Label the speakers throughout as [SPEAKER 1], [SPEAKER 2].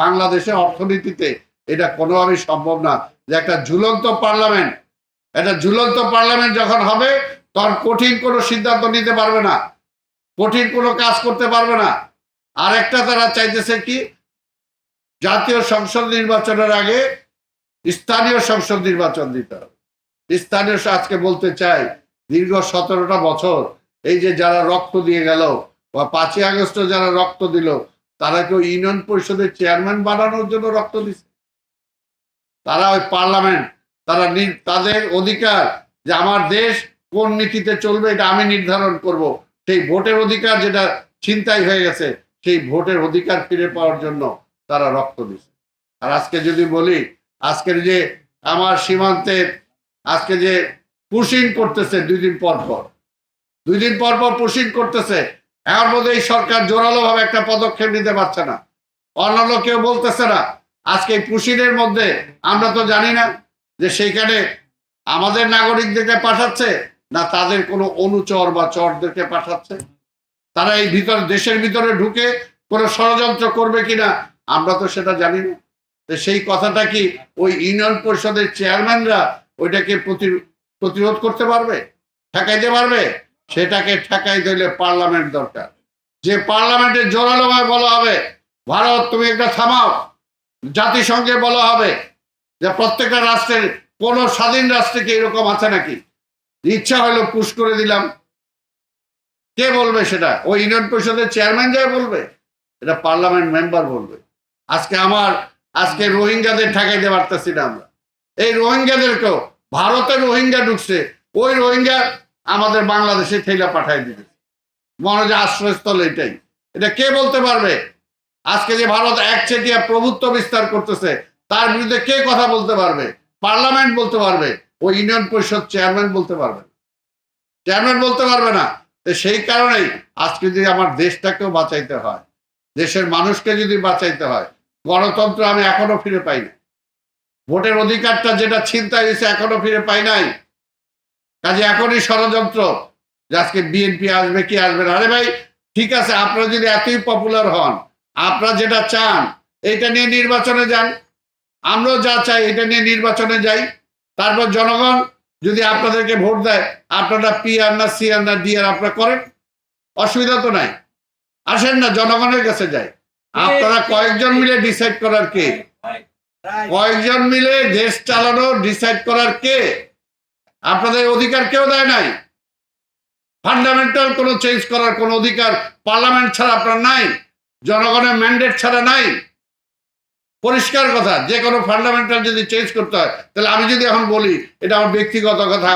[SPEAKER 1] বাংলাদেশের অর্থনীতিতে এটা কোনোভাবেই সম্ভব না যে একটা ঝুলন্ত পার্লামেন্ট যখন হবে তখন কঠিন কোনো সিদ্ধান্ত নিতে পারবে না, কঠিন কোনো কাজ করতে পারবে না। আর একটা তারা চাইতেছে কি, জাতীয় সংসদ নির্বাচনের আগে স্থানীয় সংসদ নির্বাচন দিতে হবে। স্থানীয় আজকে বলতে চাই, দীর্ঘ 17টা বছর এই যে যারা রক্ত দিয়ে গেল বা 5ই আগস্ট যারা রক্ত দিল, তারা কেউ ইউনিয়ন পরিষদের চেয়ারম্যান বানানোর জন্য রক্ত দিচ্ছে? তারা ওই পার্লামেন্ট, তারা তাদের অধিকার যে আমার দেশ কোন নীতিতে চলবে এটা আমি নির্ধারণ করব, সেই ভোটের অধিকার যেটা ছিনতাই হয়ে গেছে, সেই ভোটের অধিকার ফিরে পাওয়ার জন্য তারা রক্ত দিচ্ছে। আর আজকে যদি বলি, আজকের যে আমার সীমান্তে আজকে যে পুশিং করতেছে 2 দিন পর পর পুশিং করতেছে, এর মধ্যে এই সরকার জোরালো ভাবে একটা পদক্ষেপ নিতে পারছে না, অন্যান্য কেউ বলতেছে না। আজকে এই পুশিংয়ের মধ্যে আমরা তো জানি না যে সেইখানে আমাদের নাগরিকদেরকে পাঠাচ্ছে না তাদের কোনো অনুচর বা চরদেরকে পাঠাচ্ছে। তারা এই দেশের ভিতরে ঢুকে কোনো ষড়যন্ত্র করবে কিনা আমরা তো সেটা জানি না। সেই কথাটা কি ওই ইউনিয়ন পরিষদের চেয়ারম্যানরা ওইটাকে প্রতিরোধ করতে পারবে, ঠেকাইতে পারবে? সেটাকে ঠেকাইতে হলে পার্লামেন্ট দরকার। যে পার্লামেন্টে জোরালোভাবে বলা হবে, ভারত তুমি একটা থামাও। জাতিসংঘে বলা হবে যে প্রত্যেকটা রাষ্ট্রের, কোন স্বাধীন রাষ্ট্রে কি এরকম আছে নাকি ইচ্ছা হলো পুশ করে দিলাম? কে বলবে সেটা? ওই ইউনিয়ন পরিষদের চেয়ারম্যান যাই বলবে? এটা পার্লামেন্ট মেম্বার বলবে। আজকে রোহিঙ্গাদের ঠেকাইতে পারতেছি না আমরা। এই রোহিঙ্গাদেরকেও, ভারতের রোহিঙ্গা ঢুকছে, ওই রোহিঙ্গা আমাদের বাংলাদেশে ঠেলা পাঠাই দিবে, মনে যে আশ্রয়স্থল এটাই। এটা কে বলতে পারবে? আজকে যে ভারত একচেটিয়া প্রভুত্ব বিস্তার করতেছে, তার বিরুদ্ধে কে কথা বলতে পারবে? পার্লামেন্ট বলতে পারবে, ওই ইউনিয়ন পরিষদ চেয়ারম্যান বলতে পারবে না, চেয়ারম্যান বলতে পারবে না। সেই কারণেই আজকে যদি আমার দেশটাকেও বাঁচাইতে হয়, দেশের মানুষকে যদি বাঁচাইতে হয়, গণতন্ত্র আমি এখনো ফিরে পাই না, ভোটের অধিকারটা যেটা ছিনতাই হয়েছে এখনো ফিরে পাই নাই। কাজে এখনই ষড়যন্ত্র যে আজকে বিএনপি আসবে কি আসবে না। আরে ভাই ঠিক আছে, আপনারা যদি এতই পপুলার হন, আপনারা যেটা চান এইটা নিয়ে নির্বাচনে যান, আমরাও যা চাই এটা নিয়ে নির্বাচনে যাই। তারপর জনগণ যদি আপনাদেরকে ভোট দেয়, আপনারা পি আর না সি আর না ডি আর আপনারা করেন, অসুবিধা তো নাই। আসেন না, জনগণের কাছে যাই। আপনারা কয়েকজন মিলে ডিসাইড করার কে? কয়েকজন মিলে দেশ চালানো ডিসাইড করার কে? আপনাদের অধিকার কেউ দেয় নাই। ফান্ডামেন্টাল কোনো চেঞ্জ করার কোনো অধিকার পার্লামেন্ট ছাড়া আপনার নাই, জনগণের ম্যান্ডেট ছাড়া নাই। পরিষ্কার কথা, যে কোনো ফান্ডামেন্টাল যদি চেঞ্জ করতে হয়, তাহলে আমি যদি এখন বলি, এটা আমার ব্যক্তিগত কথা,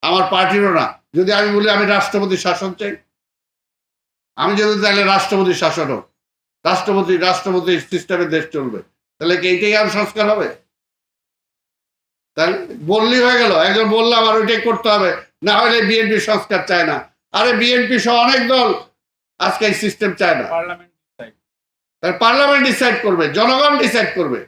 [SPEAKER 1] আমার পার্টিরও না, যদি আমি বলি আমি রাষ্ট্রপতি শাসন চাই, আমি যদি তাহলে রাষ্ট্রপতি শাসন হোক, রাষ্ট্রপতি সিস্টেমে দেশ চলবে, তাহলে কি এইটাই আর সংস্কার হবে? তাহলে বললেই হয়ে গেল, একজন বললাম আর ওইটাই করতে হবে, না হলে বিএনপি সংস্কার চায় না। আরে বিএনপি সহ অনেক দল আজকে এই সিস্টেম চায় না। পার্লামেন্ট ডিসাইড করবে, জনগণ ডিসাইড করবে।